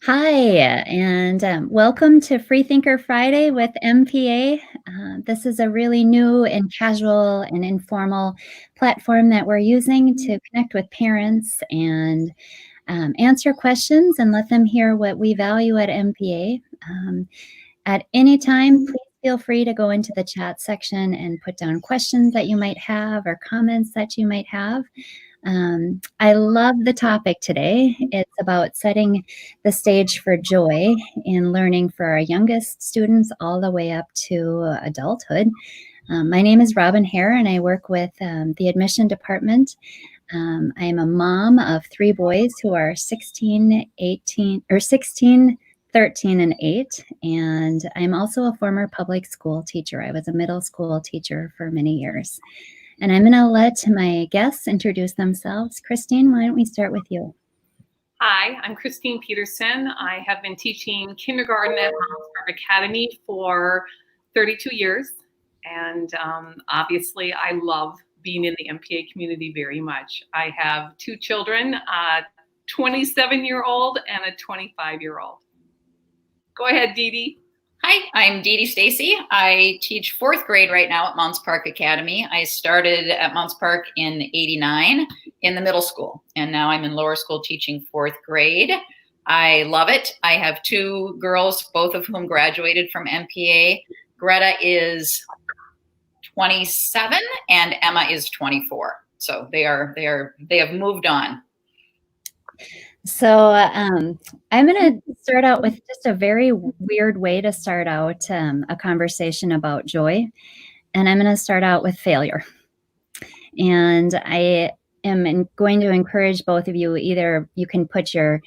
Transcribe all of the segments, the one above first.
Hi, and welcome to Freethinker Friday with MPA. This is a really new and casual and informal platform that we're using to connect with parents and answer questions and let them hear what we value at MPA. At any time, please feel free to go into the chat section and put down questions that you might have or comments that you might have. I love the topic today. It's about setting the stage for joy in learning for our youngest students all the way up to adulthood. My name is Robin Hare, and I work with the admission department. I am a mom of 3 boys who are 16, 13, and 8, and I'm also a former public school teacher. I was a middle school teacher for many years. And I'm going to let my guests introduce themselves. Kristine, why don't we start with you? Hi, I'm Kristine Peterson. I have been teaching kindergarten at Mount Academy for 32 years. And obviously, I love being in the MPA community very much. I have 2 children, a 27-year-old and a 25-year-old. Go ahead, Deedee. Hi, I'm Deedee Stacy. I teach 4th grade right now at Mounts Park Academy. I started at Mounts Park in '89 in the middle school, and now I'm in lower school teaching 4th grade. I love it. I have 2 girls, both of whom graduated from MPA. Greta is 27 and Emma is 24. So they have moved on. So I'm going to start out with just a very weird way to start out a conversation about joy. And I'm going to start out with failure. And I am going to encourage both of you, either you can put your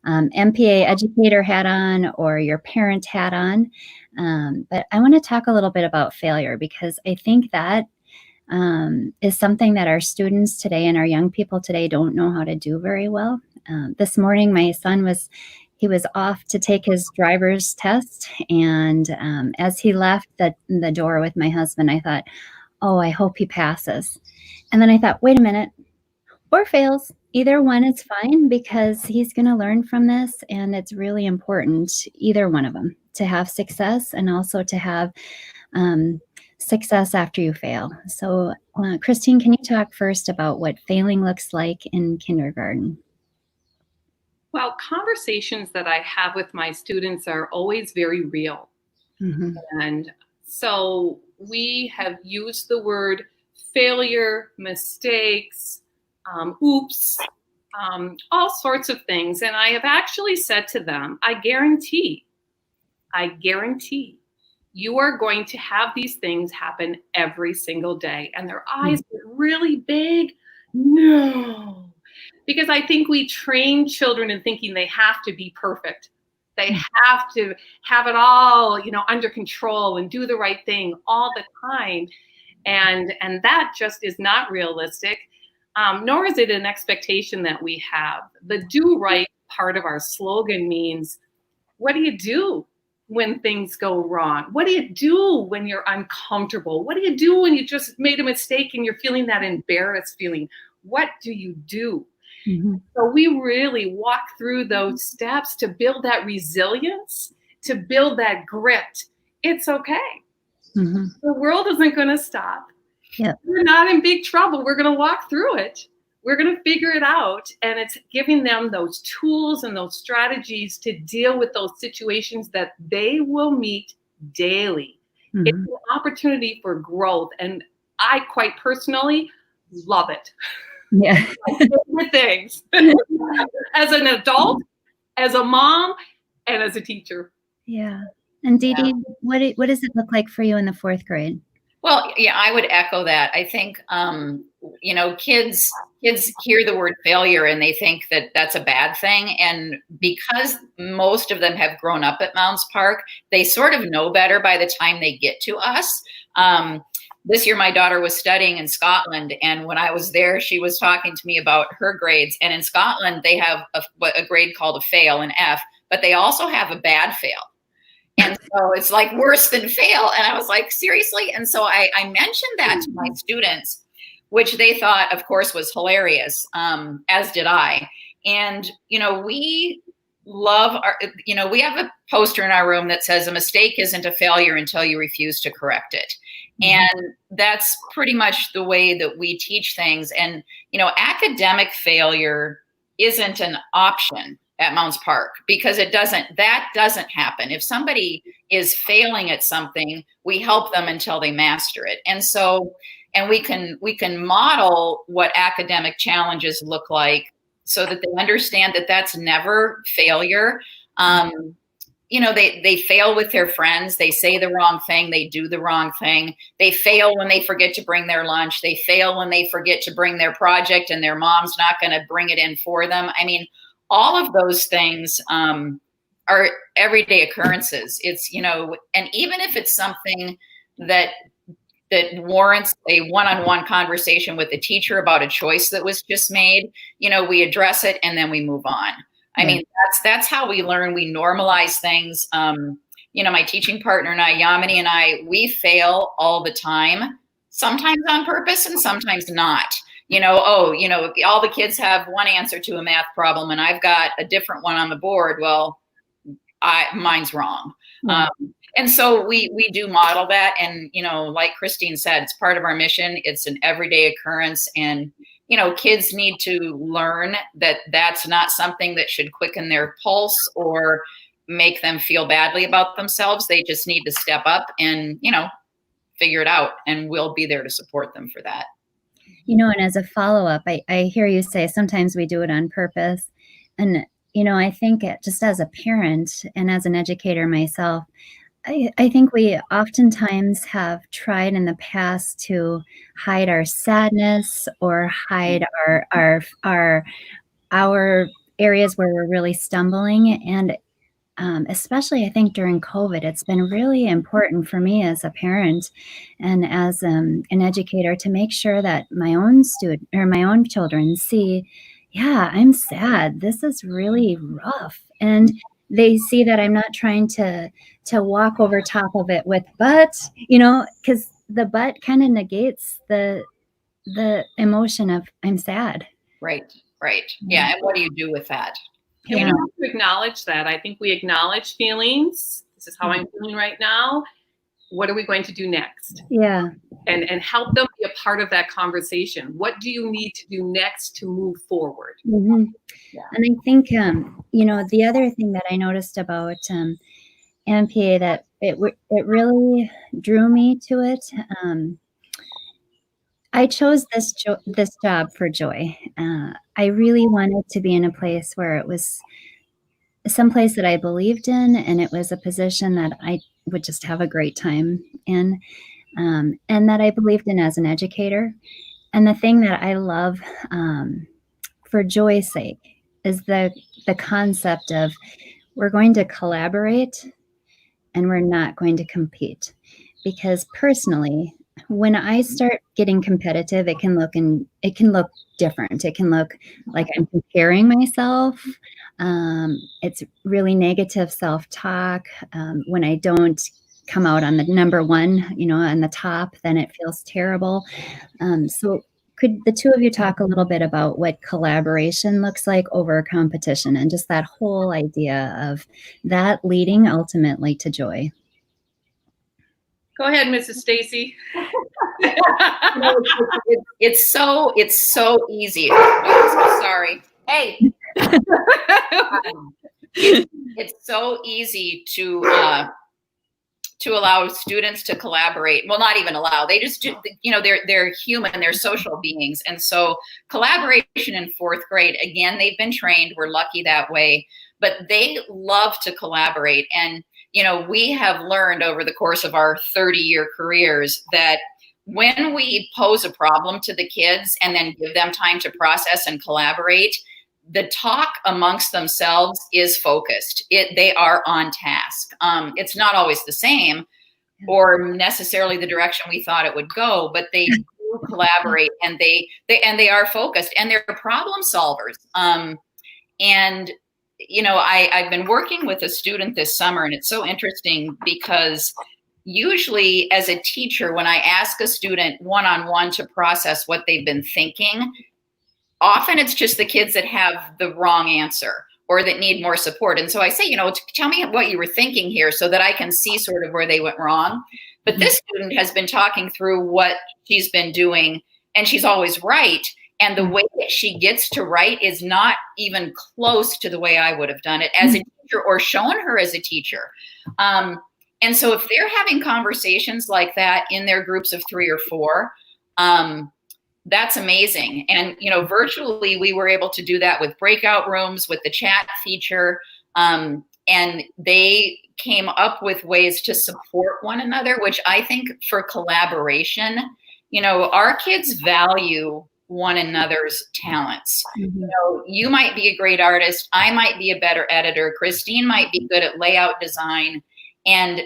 MPA educator hat on or your parent hat on. But I want to talk a little bit about failure, because I think that is something that our students today and our young people today don't know how to do very well. This morning, my son was off to take his driver's test, and as he left the door with my husband, I thought, oh, I hope he passes. And then I thought, wait a minute, or fails. Either one is fine, because he's going to learn from this, and it's really important, either one of them, to have success and also to have success after you fail. So, Kristine, can you talk first about what failing looks like in kindergarten? Well, conversations that I have with my students are always very real. Mm-hmm. And so we have used the word failure, mistakes, oops, all sorts of things. And I have actually said to them, I guarantee you are going to have these things happen every single day. And their eyes get really big. No. Because I think we train children in thinking they have to be perfect. They have to have it all, under control and do the right thing all the time. And that just is not realistic, nor is it an expectation that we have. The do right part of our slogan means, what do you do when things go wrong? What do you do when you're uncomfortable? What do you do when you just made a mistake and you're feeling that embarrassed feeling? What do you do? Mm-hmm. So we really walk through those steps to build that resilience, to build that grit. It's okay. Mm-hmm. The world isn't going to stop. Yep. We're not in big trouble. We're going to walk through it. We're going to figure it out. And it's giving them those tools and those strategies to deal with those situations that they will meet daily. Mm-hmm. It's an opportunity for growth. And I quite personally love it. Yeah. Favorite things as an adult, as a mom, and as a teacher. Yeah. And Deedee, what does it look like for you in the 4th grade? Well, yeah, I would echo that. I think, kids hear the word failure and they think that that's a bad thing. And because most of them have grown up at Mounts Park, they sort of know better by the time they get to us. This year, my daughter was studying in Scotland, and when I was there, she was talking to me about her grades. And in Scotland, they have a grade called a fail, an F, but they also have a bad fail. And so it's like worse than fail. And I was like, seriously? And so I mentioned that to my students, which they thought, of course, was hilarious, as did I. And, we love our, we have a poster in our room that says a mistake isn't a failure until you refuse to correct it. And that's pretty much the way that we teach things. And, academic failure isn't an option at Mounds Park, because that doesn't happen. If somebody is failing at something, we help them until they master it. And so, and we can model what academic challenges look like so that they understand that that's never failure. They fail with their friends. They say the wrong thing. They do the wrong thing. They fail when they forget to bring their lunch. They fail when they forget to bring their project and their mom's not going to bring it in for them. I mean, all of those things are everyday occurrences. It's, and even if it's something that warrants a one-on-one conversation with the teacher about a choice that was just made, we address it and then we move on. I mean, that's how we learn. We normalize things. My teaching partner and I, Yamini and I, we fail all the time, sometimes on purpose and sometimes not. All the kids have one answer to a math problem and I've got a different one on the board. Well, mine's wrong. And so we do model that. And, like Kristine said, it's part of our mission. It's an everyday occurrence. And, kids need to learn that that's not something that should quicken their pulse or make them feel badly about themselves. They just need to step up and, figure it out. And we'll be there to support them for that. And as a follow-up, I hear you say sometimes we do it on purpose. And, I think just as a parent and as an educator myself, I think we oftentimes have tried in the past to hide our sadness or hide our areas where we're really stumbling. And especially I think during COVID, it's been really important for me as a parent and as an educator to make sure that my own children see, yeah, I'm sad. This is really rough. And they see that I'm not trying to walk over top of it with but, because the but kind of negates the emotion of I'm sad. Right. Yeah. And what do you do with that? And we have to acknowledge that. I think we acknowledge feelings. This is how I'm feeling right now. What are we going to do next? Yeah. And help them be a part of that conversation. What do you need to do next to move forward? Mm-hmm. Yeah. And I think, the other thing that I noticed about MPA that it really drew me to it. I chose this job for joy. I really wanted to be in a place where it was someplace that I believed in, and it was a position that I would just have a great time in, and that I believed in as an educator. And the thing that I love for joy's sake is the concept of we're going to collaborate and we're not going to compete. Because personally, when I start getting competitive, it can look different. It can look like I'm comparing myself. It's really negative self-talk. When I don't come out on the number one, on the top, then it feels terrible. So could the two of you talk a little bit about what collaboration looks like over competition and just that whole idea of that leading ultimately to joy? Go ahead, Mrs. Stacy. It's so easy. Oh, sorry. Hey. It's so easy to allow students to collaborate. Well, not even allow. They just do. They're human. They're social beings, and so collaboration in fourth grade. Again, they've been trained. We're lucky that way, but they love to collaborate. And we have learned over the course of our 30-year careers that when we pose a problem to the kids and then give them time to process and collaborate, the talk amongst themselves is focused. They are on task. It's not always the same or necessarily the direction we thought it would go, but they do collaborate and they are focused and they're problem solvers. I've been working with a student this summer, and it's so interesting because usually as a teacher, when I ask a student one-on-one to process what they've been thinking, often it's just the kids that have the wrong answer, or that need more support. And so I say, you know, tell me what you were thinking here so that I can see sort of where they went wrong. But this student has been talking through what she's been doing, and she's always right. And the way that she gets to write is not even close to the way I would have done it as a teacher or shown her as a teacher. And so if they're having conversations like that in their groups of 3 or 4, that's amazing. And, you know, virtually we were able to do that with breakout rooms, with the chat feature. And they came up with ways to support one another, which I think for collaboration, you know, our kids value one another's talents. You know, you might be a great artist. I might be a better editor. Kristine might be good at layout design. And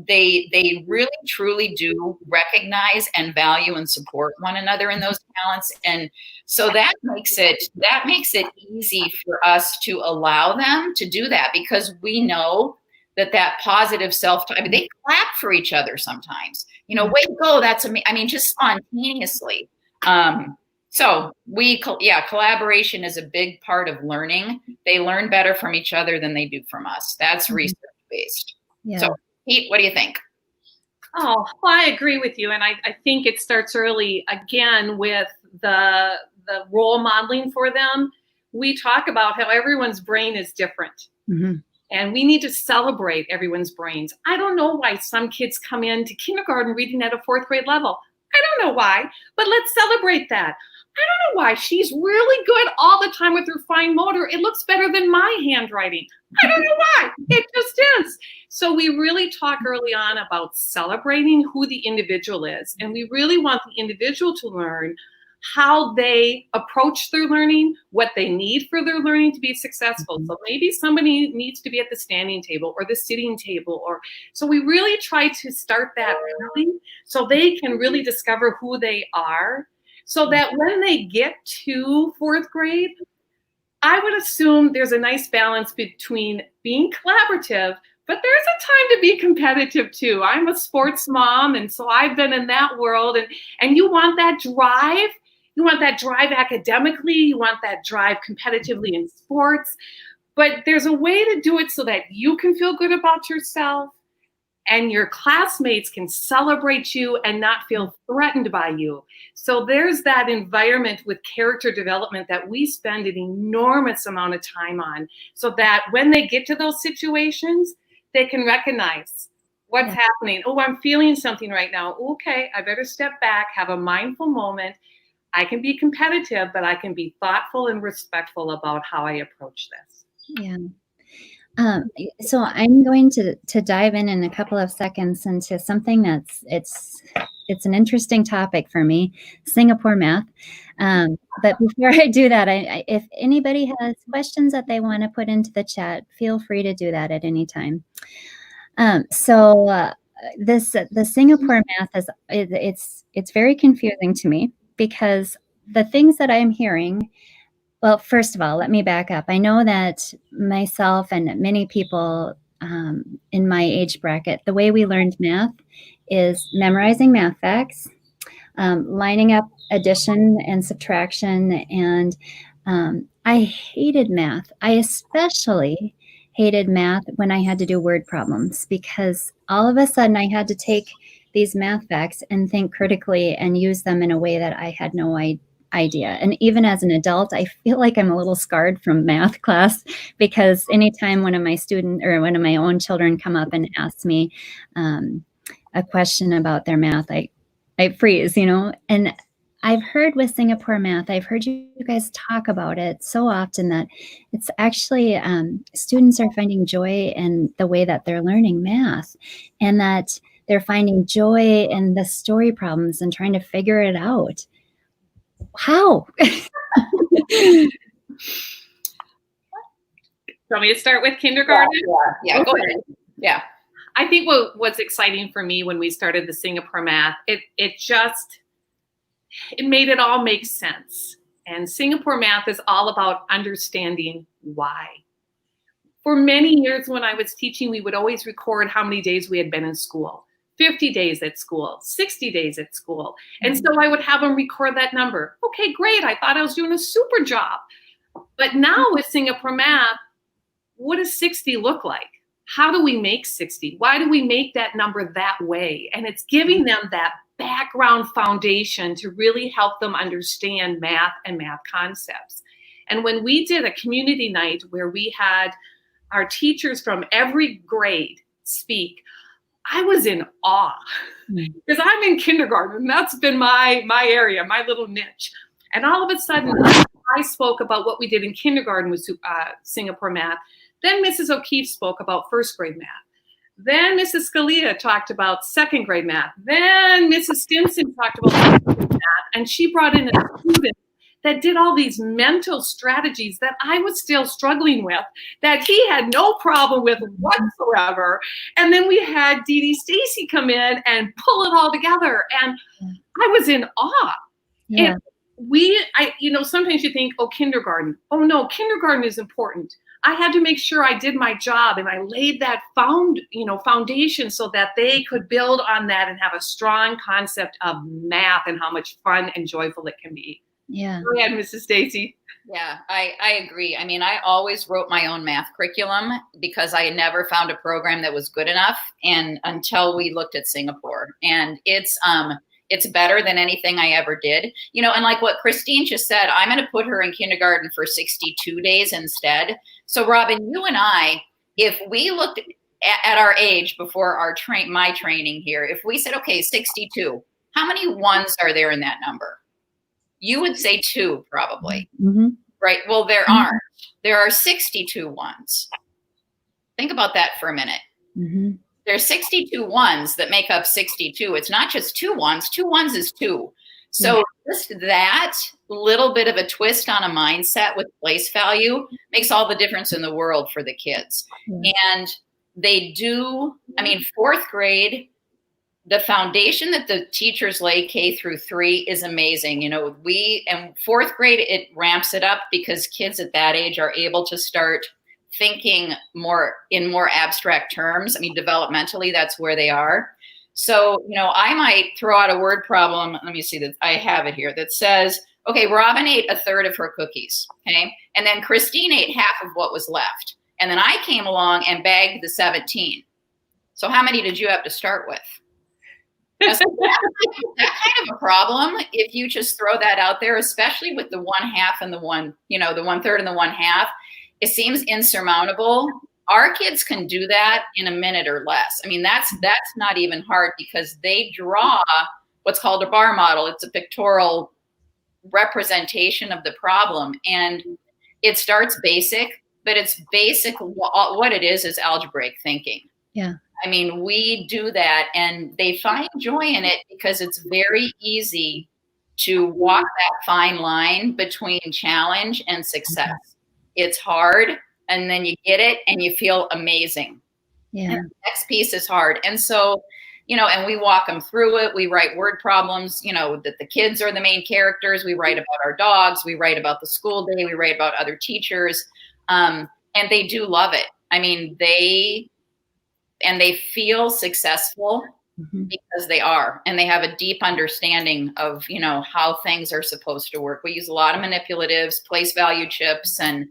they really truly do recognize and value and support one another in those talents. And so that makes it easy for us to allow them to do that, because we know that positive self-talk, I mean, they clap for each other sometimes, you know, way to go. That's amazing. I mean, just spontaneously. So collaboration is a big part of learning. They learn better from each other than they do from us. That's research-based. Yeah. So Pete, what do you think? Oh, well, I agree with you. And I think it starts early, again, with the role modeling for them. We talk about how everyone's brain is different. And we need to celebrate everyone's brains. I don't know why some kids come into kindergarten reading at a 4th grade level. I don't know why, but let's celebrate that. I don't know why she's really good all the time with her fine motor. It looks better than my handwriting. I don't know why. It just is. So we really talk early on about celebrating who the individual is. And we really want the individual to learn how they approach their learning, what they need for their learning to be successful. So maybe somebody needs to be at the standing table or the sitting table, so we really try to start that early so they can really discover who they are, so that when they get to 4th grade, I would assume there's a nice balance between being collaborative, but there's a time to be competitive too. I'm a sports mom, and so I've been in that world, and you want that drive. You want that drive academically. You want that drive competitively in sports. But there's a way to do it so that you can feel good about yourself and your classmates can celebrate you and not feel threatened by you. So there's that environment with character development that we spend an enormous amount of time on, so that when they get to those situations, they can recognize what's happening. Oh, I'm feeling something right now. Okay, I better step back, have a mindful moment. I can be competitive, but I can be thoughtful and respectful about how I approach this. Yeah. So I'm going to dive in a couple of seconds into something that's it's an interesting topic for me, Singapore math. But before I do that, if anybody has questions that they want to put into the chat, feel free to do that at any time. The Singapore math it's very confusing to me, because the things that I'm hearing. Well, first of all, let me back up. I know that myself and many people in my age bracket, the way we learned math is memorizing math facts, lining up addition and subtraction. And I hated math. I especially hated math when I had to do word problems, because all of a sudden I had to take these math facts and think critically and use them in a way that I had no idea. And even as an adult, I feel like I'm a little scarred from math class, because anytime one of my own children come up and ask me a question about their math, I freeze, and I've heard with Singapore math, I've heard you guys talk about it so often that it's actually students are finding joy in the way that they're learning math, and that they're finding joy in the story problems and trying to figure it out. How? Want me to start with kindergarten? Yeah, go ahead. Yeah. I think what's exciting for me when we started the Singapore math, it made it all make sense. And Singapore math is all about understanding why. For many years when I was teaching, we would always record how many days we had been in school. 50 days at school, 60 days at school. And so I would have them record that number. Okay, great. I thought I was doing a super job. But now with Singapore math, what does 60 look like? How do we make 60? Why do we make that number that way? And it's giving them that background foundation to really help them understand math and math concepts. And when we did a community night where we had our teachers from every grade speak, I was in awe because I'm in kindergarten and that's been my area, my little niche. And all of a sudden I spoke about what we did in kindergarten with Singapore math. Then Mrs. O'Keefe spoke about first grade math. Then Mrs. Scalia talked about second grade math. Then Mrs. Stinson talked about second grade math. And she brought in a student that did all these mental strategies that I was still struggling with, that he had no problem with whatsoever. And then we had Deedee Stacy come in and pull it all together. And I was in awe. Yeah. And sometimes you think, oh, kindergarten. Oh no, kindergarten is important. I had to make sure I did my job and I laid that foundation so that they could build on that and have a strong concept of math and how much fun and joyful it can be. Yeah. Go ahead, Mrs. Stacy. Yeah, I agree. I mean, I always wrote my own math curriculum because I never found a program that was good enough, and until we looked at Singapore, and it's better than anything I ever did. And like what Kristine just said, I'm going to put her in kindergarten for 62 days instead. So Robin, you and I, if we looked at our age before my training here, if we said, okay, 62, how many ones are there in that number? You would say 2 probably, right? Well, there aren't. There are 62 ones. Think about that for a minute. There's 62 ones that make up 62. It's not just 2 ones. 2 ones is 2. So just that little bit of a twist on a mindset with place value makes all the difference in the world for the kids. And they do, fourth grade, the foundation that the teachers lay K through 3 is amazing. And fourth grade, it ramps it up because kids at that age are able to start thinking in more abstract terms. Developmentally, that's where they are. So, I might throw out a word problem. Let me see that I have it here that says, okay, Robin ate a third of her cookies. Okay. And then Kristine ate half of what was left. And then I came along and bagged the 17. So how many did you have to start with? That kind of a problem if you just throw that out there, especially with the 1/2 and the 1/3 and the 1/2, it seems insurmountable. Our kids can do that in a minute or less. That's not even hard because they draw what's called a bar model. It's a pictorial representation of the problem, and it starts basic, but it's basic. What it is algebraic thinking. Yeah. We do that and they find joy in it because it's very easy to walk that fine line between challenge and success. It's hard and then you get it and you feel amazing. Yeah. And the next piece is hard. And so, and we walk them through it. We write word problems, that the kids are the main characters. We write about our dogs. We write about the school day. We write about other teachers. And they do love it. They feel successful because they are, and they have a deep understanding of, how things are supposed to work. We use a lot of manipulatives, place value chips, and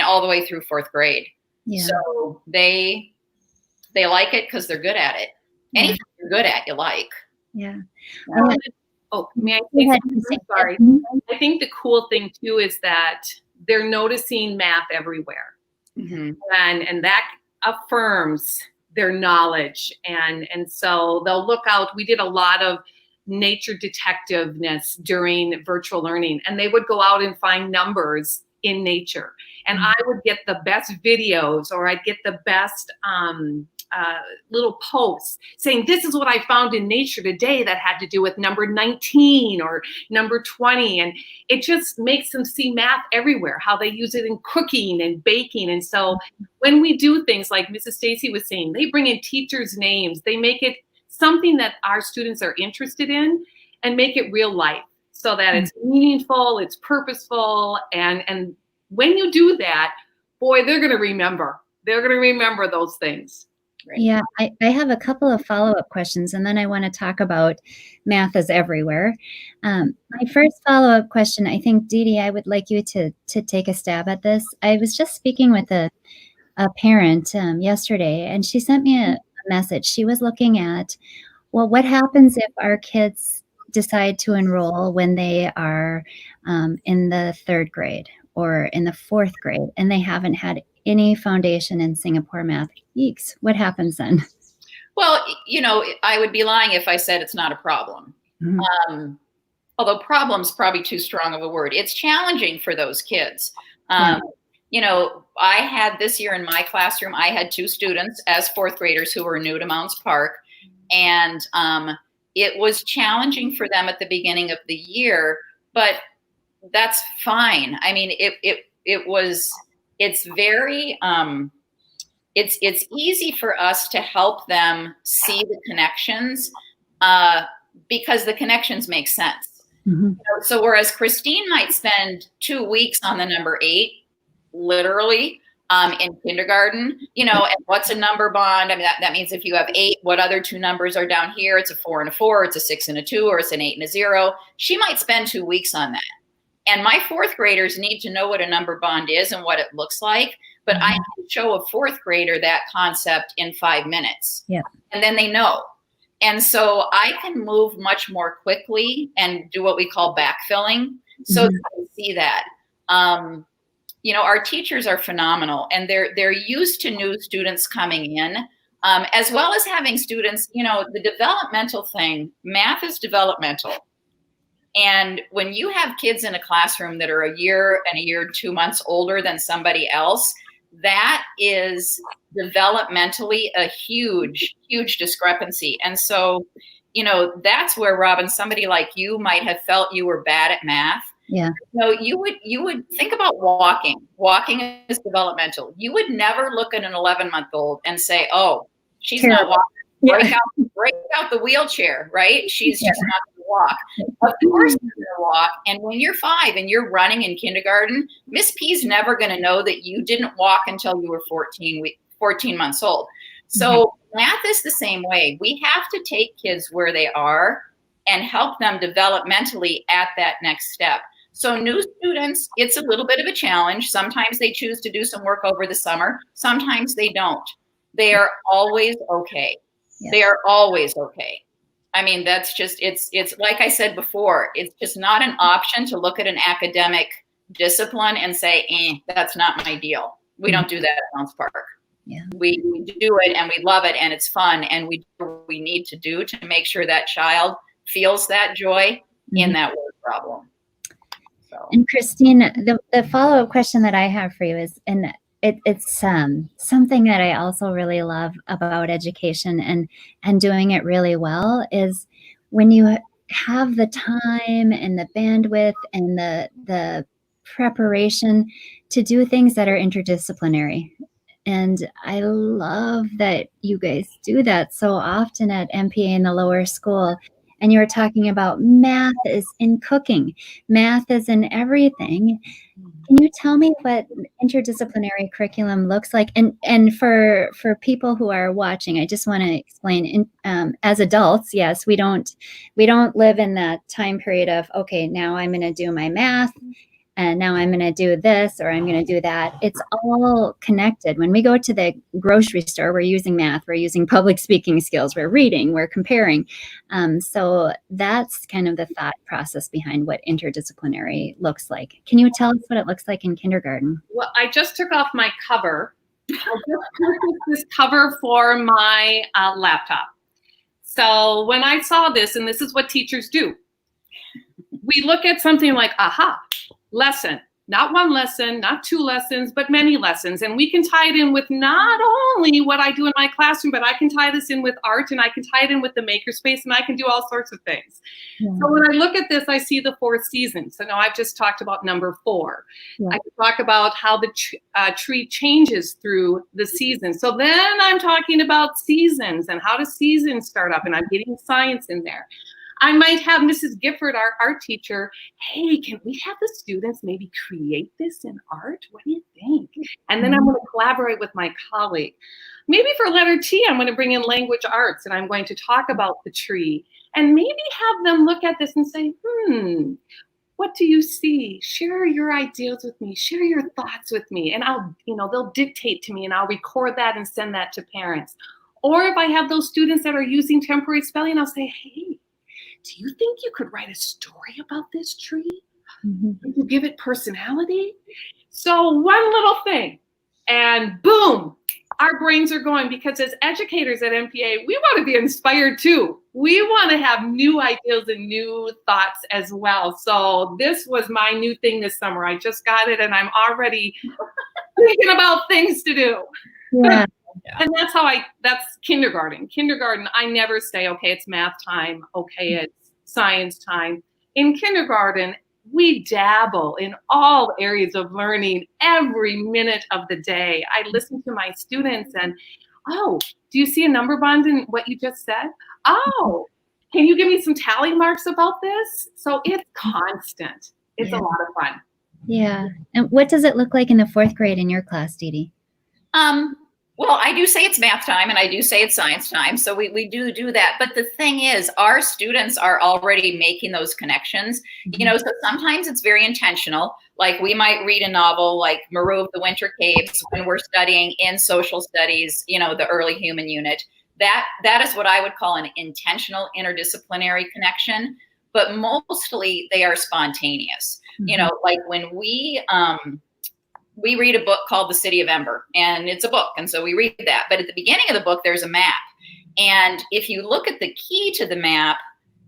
all the way through fourth grade. Yeah. So they like it because they're good at it. Anything you're good at, you like. Yeah. May I say something? Sorry. I think the cool thing too is that they're noticing math everywhere. And that affirms their knowledge. And so they'll look out. We did a lot of nature detectiveness during virtual learning, and they would go out and find numbers in nature. And I would get the best videos, or I'd get the best little posts saying, this is what I found in nature today that had to do with number 19 or number 20. And it just makes them see math everywhere, how they use it in cooking and baking. And so when we do things like Mrs. Stacy was saying, they bring in teachers' names, they make it something that our students are interested in and make it real life so that it's meaningful, it's purposeful. And when you do that, boy, they're going to remember. They're going to remember those things. Right. Yeah, I have a couple of follow-up questions, and then I want to talk about math is everywhere. My first follow-up question, I think, Deedee, I would like you to take a stab at this. I was just speaking with a a parent yesterday, and she sent me a message. She was looking at, well, what happens if our kids decide to enroll when they are in the 3rd grade or in the 4th grade and they haven't had any foundation in Singapore math? Yeeks, what happens then? Well, I would be lying if I said it's not a problem. Mm-hmm. Although problem's probably too strong of a word. It's challenging for those kids. Yeah. I had this year in my classroom, I had 2 students as 4th graders who were new to Mounds Park. And it was challenging for them at the beginning of the year, but that's fine. I mean, it's very, it's easy for us to help them see the connections because the connections make sense. Mm-hmm. So whereas Kristine might spend 2 weeks on the number 8, literally, in kindergarten, and what's a number bond? I mean, that means if you have 8, what other 2 numbers are down here? It's a 4 and a 4, it's a 6 and a 2, or it's an 8 and a 0. She might spend 2 weeks on that. And my 4th graders need to know what a number bond is and what it looks like. But I can show a 4th grader that concept in 5 minutes. Yeah. And then they know. And so I can move much more quickly and do what we call backfilling. So they see that. Our teachers are phenomenal, and they're used to new students coming in, as well as having students, the developmental thing, math is developmental. And when you have kids in a classroom that are a year and 2 months older than somebody else, that is developmentally a huge, huge discrepancy. And so, that's where, Robin, somebody like you might have felt you were bad at math. Yeah. So you would think about walking. Walking is developmental. You would never look at an 11-month-old and say, "Oh, she's not walking. Break out the wheelchair, right? She's just not going to walk." Of course you're going to walk. And when you're 5 and you're running in kindergarten, Miss P's never going to know that you didn't walk until you were 14 months old. So math is the same way. We have to take kids where they are and help them developmentally at that next step. So new students, it's a little bit of a challenge. Sometimes they choose to do some work over the summer. Sometimes they don't. They are always okay. Yeah. They are always okay. I mean, that's just, it's like I said before, it's just not an option to look at an academic discipline and say, that's not my deal. We don't do that at Mounds Park. Yeah. We do it and we love it and it's fun, and we do what we need to do to make sure that child feels that joy in that word problem. So. And Kristine, the follow-up question that I have for you is, and it's something that I also really love about education and doing it really well, is when you have the time and the bandwidth and the preparation to do things that are interdisciplinary. And I love that you guys do that so often at MPA in the lower school. And you were talking about math is in cooking, math is in everything. Can you tell me what interdisciplinary curriculum looks like? And for people who are watching, I just want to explain. As adults, yes, we don't live in that time period of, okay, now I'm going to do my math, and now I'm going to do this, or I'm going to do that. It's all connected. When we go to the grocery store, we're using math, we're using public speaking skills, we're reading, we're comparing. So that's kind of the thought process behind what interdisciplinary looks like. Can you tell us what it looks like in kindergarten? Well, I just took off my cover. I just purchased this cover for my laptop. So when I saw this, and this is what teachers do, we look at something like, aha, lesson, not one lesson, not 2 lessons, but many lessons. And we can tie it in with not only what I do in my classroom, but I can tie this in with art, and I can tie it in with the makerspace, and I can do all sorts of things. Yeah. So when I look at this, I see the 4 seasons. So now I've just talked about number 4. Yeah. I can talk about how the tree changes through the seasons. So then I'm talking about seasons and how do seasons start up, and I'm getting science in there. I might have Mrs. Gifford, our art teacher, hey, can we have the students maybe create this in art? What do you think? And then I'm going to collaborate with my colleague. Maybe for letter T, I'm going to bring in language arts, and I'm going to talk about the tree and maybe have them look at this and say, what do you see? Share your ideas with me. Share your thoughts with me. And I'll, they'll dictate to me and I'll record that and send that to parents. Or if I have those students that are using temporary spelling, I'll say, hey, do you think you could write a story about this tree? Could you give it personality? So one little thing, and boom, our brains are going, because as educators at MPA, we want to be inspired too. We want to have new ideas and new thoughts as well. So this was my new thing this summer. I just got it and I'm already thinking about things to do. Yeah. And that's kindergarten. Kindergarten, I never say, okay, it's math time. Okay, it's science time. In kindergarten, we dabble in all areas of learning every minute of the day. I listen to my students and, oh, do you see a number bond in what you just said? Oh, can you give me some tally marks about this? So it's constant. It's a lot of fun. Yeah. And what does it look like in the 4th grade in your class, Deedee? Well, I do say it's math time and I do say it's science time. So we do that. But the thing is, our students are already making those connections, so sometimes it's very intentional. Like we might read a novel like Maru of the Winter Caves when we're studying in social studies, the early human unit. That is what I would call an intentional interdisciplinary connection. But mostly they are spontaneous. Like when we read a book called The City of Ember, and it's a book. And so we read that. But at the beginning of the book, there's a map. And if you look at the key to the map,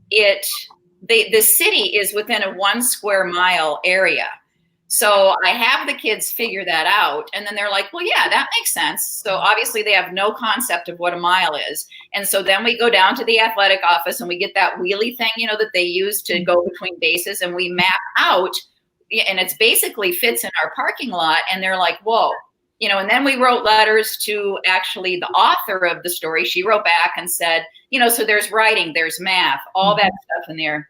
the city is within a 1 square mile area. So I have the kids figure that out. And then they're like, well, yeah, that makes sense. So obviously they have no concept of what a mile is. And so then we go down to the athletic office and we get that wheelie thing, that they use to go between bases, and we map out. And it's basically fits in our parking lot. And they're like, whoa, and then we wrote letters to actually the author of the story. She wrote back and said, so there's writing, there's math, all that stuff in there.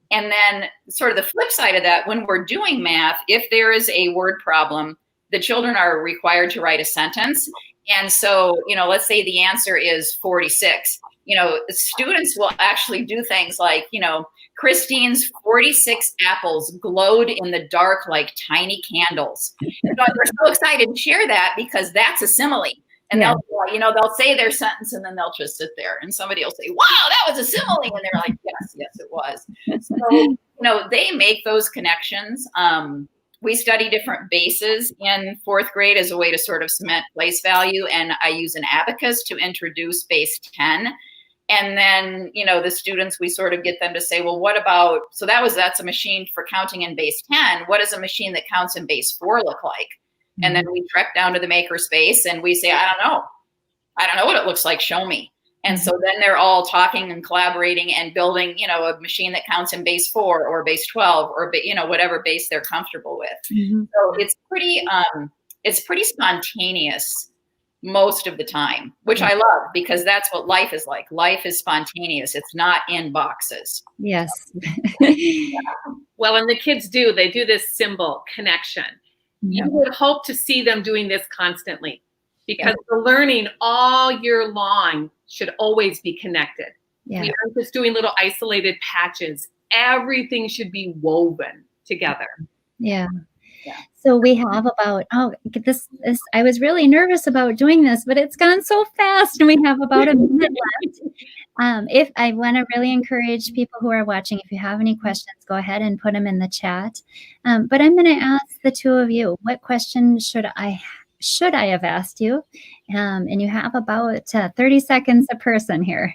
And then sort of the flip side of that, when we're doing math, if there is a word problem, the children are required to write a sentence. And so, let's say the answer is 46, students will actually do things like, Kristine's 46 apples glowed in the dark like tiny candles. They're so excited to share that because that's a simile. And they'll say their sentence and then they'll just sit there and somebody will say, wow, that was a simile. And they're like, yes, it was. So, they make those connections. We study different bases in 4th grade as a way to sort of cement place value. And I use an abacus to introduce base 10. And then, the students, we sort of get them to say, well, what about, so that's a machine for counting in base 10. What does a machine that counts in base 4 look like? And then we trek down to the maker space and we say, I don't know what it looks like. Show me. And so then they're all talking and collaborating and building, a machine that counts in base 4 or base 12 or, whatever base they're comfortable with. So it's pretty spontaneous most of the time, which I love because that's what life is like. Life is spontaneous. It's not in boxes. Yes. Well, and the kids they do this symbol connection. You would hope to see them doing this constantly because the learning all year long should always be connected. We aren't just doing little isolated patches. Everything should be woven together. Yeah. So we have about, this, I was really nervous about doing this, but it's gone so fast and we have about a minute left. If I want to really encourage people who are watching, if you have any questions, go ahead and put them in the chat. But I'm going to ask the two of you, what question should I have asked you? And you have about 30 seconds a person here.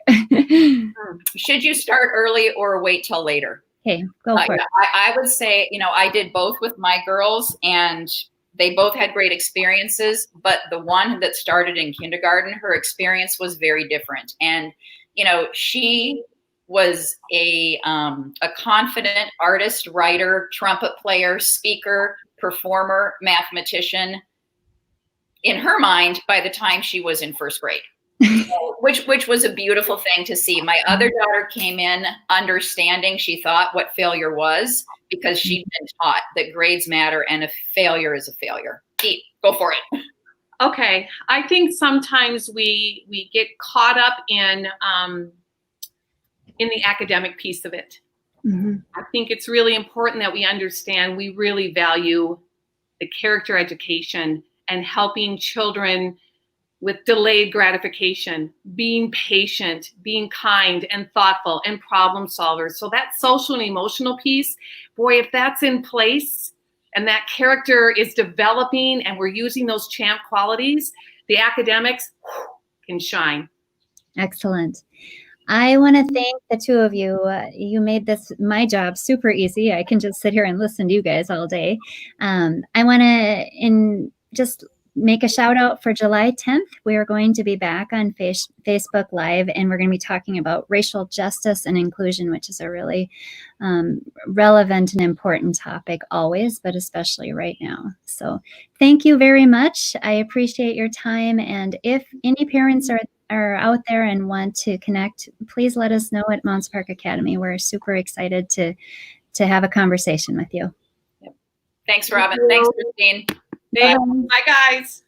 Should you start early or wait till later? Okay, go for it. I would say, I did both with my girls and they both had great experiences, but the one that started in kindergarten, her experience was very different. And, she was a confident artist, writer, trumpet player, speaker, performer, mathematician in her mind by the time she was in 1st grade. Which was a beautiful thing to see. My other daughter came in understanding, she thought, what failure was because she'd been taught that grades matter and a failure is a failure. Pete, go for it. Okay. I think sometimes we get caught up in the academic piece of it. I think it's really important that we understand we really value the character education and helping children with delayed gratification, being patient, being kind and thoughtful and problem solvers. So that social and emotional piece, boy, if that's in place and that character is developing and we're using those champ qualities, the academics can shine. Excellent. I want to thank the two of you. You made my job super easy. I can just sit here and listen to you guys all day. I want to just make a shout out for July 10th. We are going to be back on Facebook Live, and we're going to be talking about racial justice and inclusion, which is a really relevant and important topic always, but especially right now. So thank you very much. I appreciate your time. And if any parents are out there and want to connect, please let us know at Mounts Park Academy. We're super excited to have a conversation with you. Thanks, Robin. Thanks, Kristine. Bye, guys.